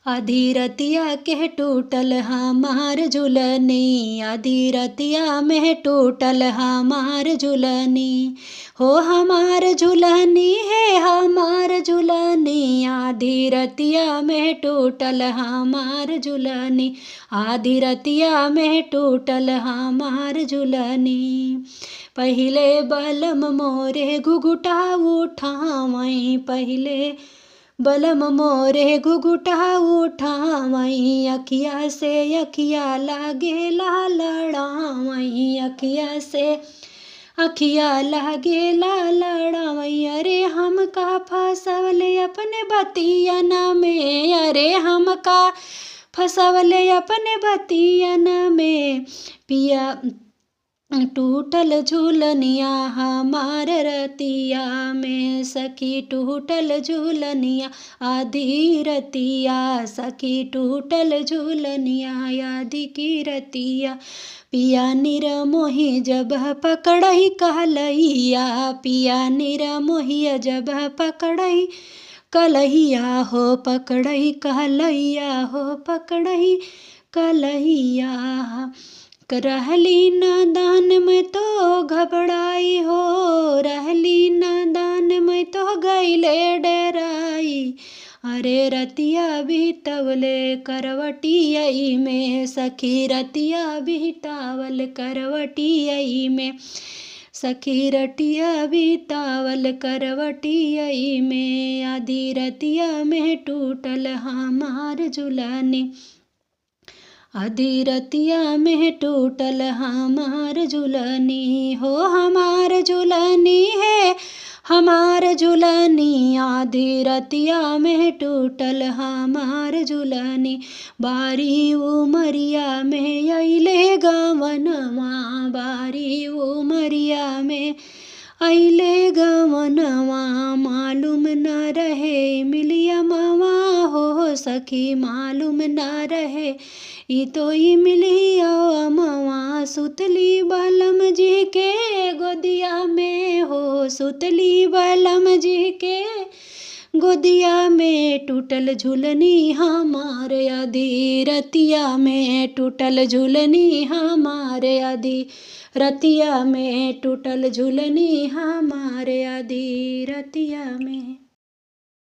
आधी रतिया के टूटल हमार झुलनी, आधी रतिया में टूटल हमार झुलनी। हो हमार झुलनी है हमार झुलनी, आधी रतिया में टूटल हमार झुलनी, आधी रतिया में टूटल हमार झुलनी। पहिले बलम मोरे घुघुटा उठावई, पहिले बलम मोरे घुघुटा उठावई, अखिया से अखिया लागेला लड़ावई, अखिया से अखिया लागेला लड़ावई। अरे हमका फसवले अपने बतियन में, अरे हमका फसवले अपने बतियन में, पिया टूटल झूलनिया हमार रतिया में, सखी टूटल झूलनिया आधी रतिया, सखी टूटल झूलनिया आधी की रतिया। पिया निरमोही जब पकड़ई कहलैया, पिया निरमोही जब पकड़ई कलहिया हो, पकड़ई कहलैया हो, पकड़ई कलहिया। रहली नादान में तो घबराई हो, रहली नादान में तो गईले डेराई। अरे रतिया बितवले करवटियई में, सखी रतिया बितावल करवटियई में, सखी रतिया बितावल करवटियई में। आधी रतिया में टूटल हमार झुलनी, आधी रतिया में टूटल हमार झुलनी। हो हमार झुलनी है हमार झुलनी, आधी रतिया में टूटल हमार झुलनी। बारी उमरिया में अइले गवनवा, बारी उमरिया में अइले गवनवा, मालूम न रहे मिलिया मावा हो, सखी मालूम न रहे ई तो ई मिलिया मावा। सुतली बलम जी के गोदिया में हो, सुतली बलम जी के गोदिया में, टूटल झुलनी हमार आधी रतिया में, टूटल झुलनी हमार आधी रतिया में, टूटल झुलनी हमार आधी रतिया में।